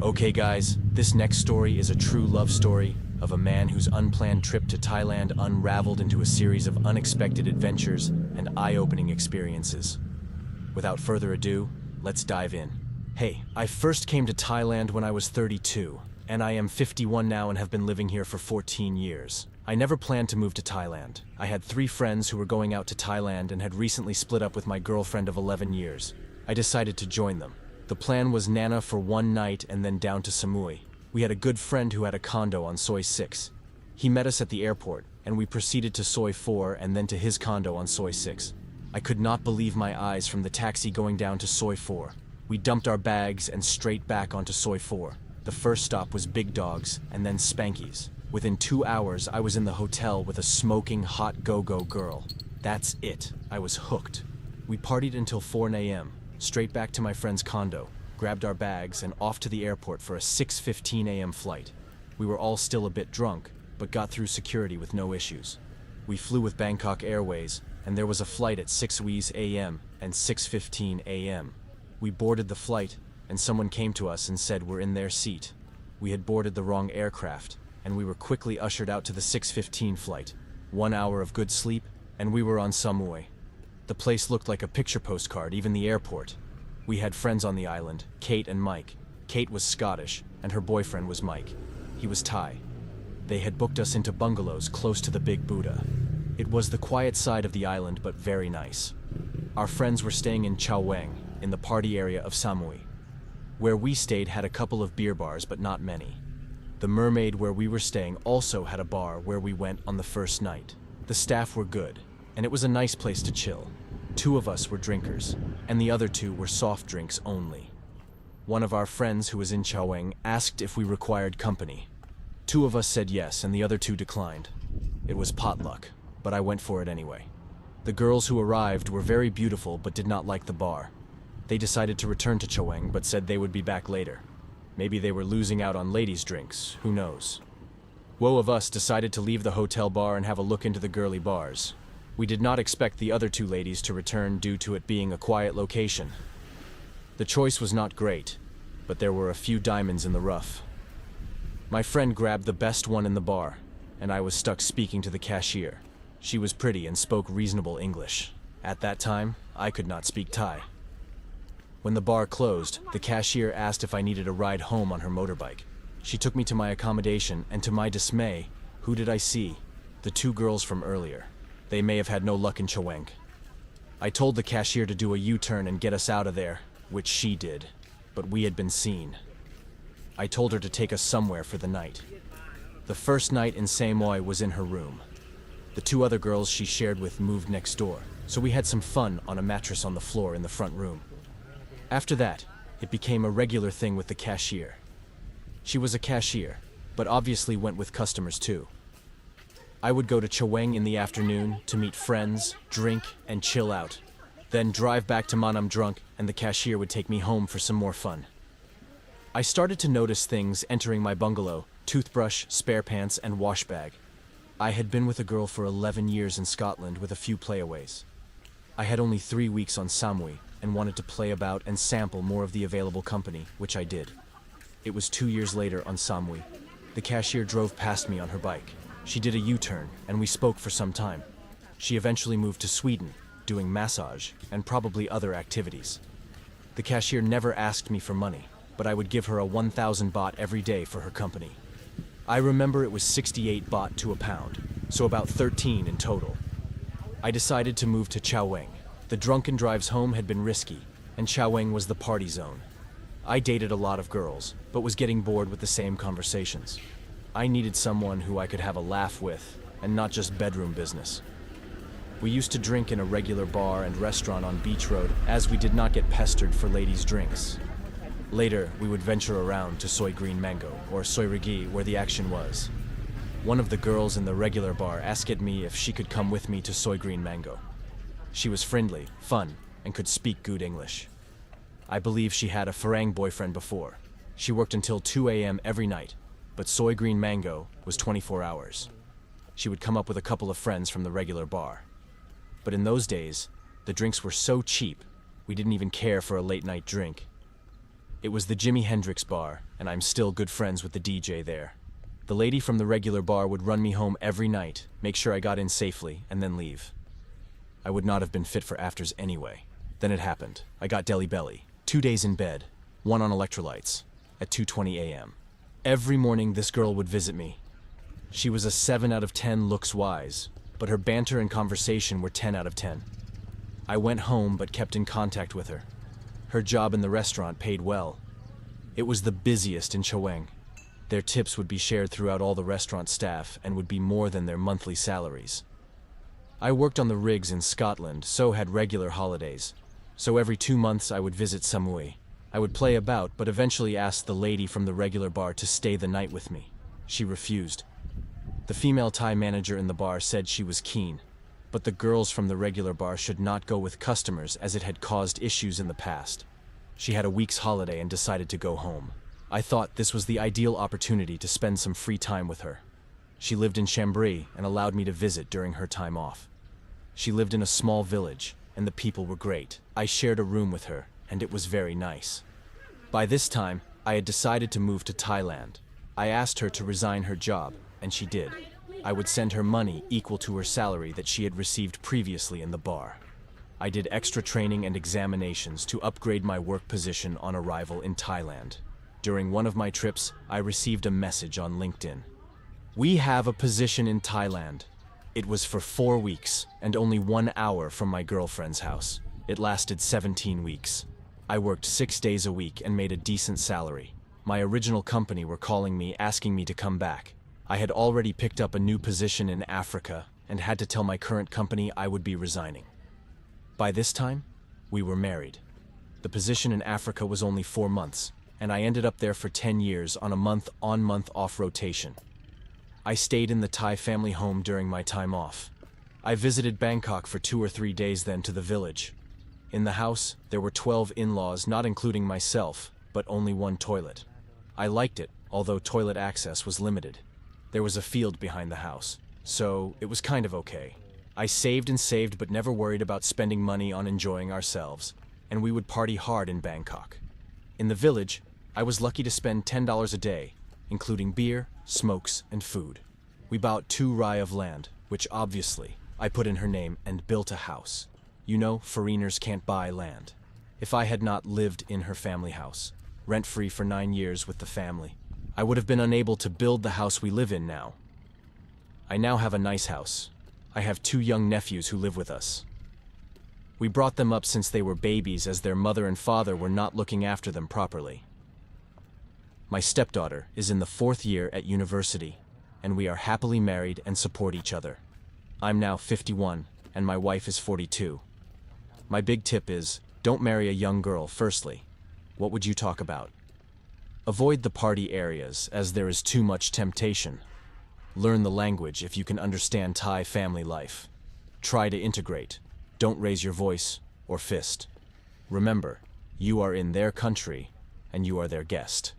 Okay guys, this next story is a true love story of a man whose unplanned trip to Thailand unraveled into a series of unexpected adventures and eye-opening experiences. Without further ado, let's dive in. Hey, I first came to Thailand when I was 32, and I am 51 now and have been living here for 14 years. I never planned to move to Thailand. I had 3 friends who were going out to Thailand and had recently split up with my girlfriend of 11 years. I decided to join them. The plan was Nana for one night and then down to Samui. We had a good friend who had a condo on Soi 6. He met us at the airport, and we proceeded to Soi 4 and then to his condo on Soi 6. I could not believe my eyes from the taxi going down to Soi 4. We dumped our bags and straight back onto Soi 4. The first stop was Big Dogs and then Spanky's. Within 2 hours, I was in the hotel with a smoking hot go-go girl. That's it. I was hooked. We partied until 4 a.m., straight back to my friend's condo, grabbed our bags, and off to the airport for a 6:15 a.m. flight. We were all still a bit drunk, but got through security with no issues. We flew with Bangkok Airways, and there was a flight at 6 a.m. and 6:15 a.m. We boarded the flight, and someone came to us and said we're in their seat. We had boarded the wrong aircraft, and we were quickly ushered out to the 6:15 flight. 1 hour of good sleep, and we were on Samui. The place looked like a picture postcard, even the airport. We had friends on the island, Kate and Mike. Kate was Scottish, and her boyfriend was Mike. He was Thai. They had booked us into bungalows close to the Big Buddha. It was the quiet side of the island, but very nice. Our friends were staying in Chao Weng, in the party area of Samui. Where we stayed had a couple of beer bars, but not many. The Mermaid where we were staying also had a bar where we went on the first night. The staff were good, and it was a nice place to chill. 2 of us were drinkers, and the other 2 were soft drinks only. One of our friends who was in Chao Weng asked if we required company. 2 of us said yes, and the other 2 declined. It was potluck, but I went for it anyway. The girls who arrived were very beautiful but did not like the bar. They decided to return to Chao Weng but said they would be back later. Maybe they were losing out on ladies' drinks, who knows. Woe of us decided to leave the hotel bar and have a look into the girly bars. We did not expect the other 2 ladies to return due to it being a quiet location. The choice was not great, but there were a few diamonds in the rough. My friend grabbed the best one in the bar, and I was stuck speaking to the cashier. She was pretty and spoke reasonable English. At that time, I could not speak Thai. When the bar closed, the cashier asked if I needed a ride home on her motorbike. She took me to my accommodation, and to my dismay, who did I see? The 2 girls from earlier. They may have had no luck in Chao Weng. I told the cashier to do a U-turn and get us out of there, which she did, but we had been seen. I told her to take us somewhere for the night. The first night in Samui was in her room. The 2 other girls she shared with moved next door, so we had some fun on a mattress on the floor in the front room. After that, it became a regular thing with the cashier. She was a cashier, but obviously went with customers too. I would go to Chao Weng in the afternoon to meet friends, drink, and chill out. Then drive back to Manam drunk, and the cashier would take me home for some more fun. I started to notice things entering my bungalow: toothbrush, spare pants, and wash bag. I had been with a girl for 11 years in Scotland with a few playaways. I had only 3 weeks on Samui and wanted to play about and sample more of the available company, which I did. It was 2 years later on Samui. The cashier drove past me on her bike. She did a U-turn, and we spoke for some time. She eventually moved to Sweden, doing massage and probably other activities. The cashier never asked me for money, but I would give her a 1,000 baht every day for her company. I remember it was 68 baht to a pound, so about 13 in total. I decided to move to Chao Weng. The drunken drives home had been risky, and Chao Weng was the party zone. I dated a lot of girls, but was getting bored with the same conversations. I needed someone who I could have a laugh with, and not just bedroom business. We used to drink in a regular bar and restaurant on Beach Road, as we did not get pestered for ladies' drinks. Later, we would venture around to Soi Green Mango, or Soi Rigi, where the action was. One of the girls in the regular bar asked me if she could come with me to Soi Green Mango. She was friendly, fun, and could speak good English. I believe she had a Farang boyfriend before. She worked until 2 a.m. every night, but Soi Green Mango was 24 hours. She would come up with a couple of friends from the regular bar. But in those days, the drinks were so cheap, we didn't even care for a late-night drink. It was the Jimi Hendrix bar, and I'm still good friends with the DJ there. The lady from the regular bar would run me home every night, make sure I got in safely, and then leave. I would not have been fit for afters anyway. Then it happened. I got deli belly. 2 days in bed, 1 on electrolytes, at 2:20 a.m. Every morning this girl would visit me. She was a 7 out of 10 looks wise, but her banter and conversation were 10 out of 10. I went home but kept in contact with her. Her job in the restaurant paid well. It was the busiest in Chaweng. Their tips would be shared throughout all the restaurant staff and would be more than their monthly salaries. I worked on the rigs in Scotland, so had regular holidays. So every 2 months I would visit Samui. I would play about, but eventually asked the lady from the regular bar to stay the night with me. She refused. The female Thai manager in the bar said she was keen, but the girls from the regular bar should not go with customers as it had caused issues in the past. She had a week's holiday and decided to go home. I thought this was the ideal opportunity to spend some free time with her. She lived in Chambry and allowed me to visit during her time off. She lived in a small village, and the people were great. I shared a room with her, and it was very nice. By this time, I had decided to move to Thailand. I asked her to resign her job, and she did. I would send her money equal to her salary that she had received previously in the bar. I did extra training and examinations to upgrade my work position on arrival in Thailand. During one of my trips, I received a message on LinkedIn. "We have a position in Thailand." It was for 4 weeks and only 1 hour from my girlfriend's house. It lasted 17 weeks. I worked 6 days a week and made a decent salary. My original company were calling me, asking me to come back. I had already picked up a new position in Africa and had to tell my current company I would be resigning. By this time, we were married. The position in Africa was only 4 months, and I ended up there for 10 years on a month-on month-off rotation. I stayed in the Thai family home during my time off. I visited Bangkok for 2 or 3 days then to the village. In the house, there were 12 in-laws, not including myself, but only 1 toilet. I liked it, although toilet access was limited. There was a field behind the house, so it was kind of okay. I saved and saved but never worried about spending money on enjoying ourselves, and we would party hard in Bangkok. In the village, I was lucky to spend $10 a day, including beer, smokes, and food. We bought 2 rai of land, which obviously I put in her name and built a house. You know, foreigners can't buy land. If I had not lived in her family house, rent-free for 9 years with the family, I would have been unable to build the house we live in now. I now have a nice house. I have 2 young nephews who live with us. We brought them up since they were babies as their mother and father were not looking after them properly. My stepdaughter is in the 4th year at university, and we are happily married and support each other. I'm now 51, and my wife is 42. My big tip is, don't marry a young girl firstly. What would you talk about? Avoid the party areas, as there is too much temptation. Learn the language if you can understand Thai family life. Try to integrate. Don't raise your voice or fist. Remember, you are in their country, and you are their guest.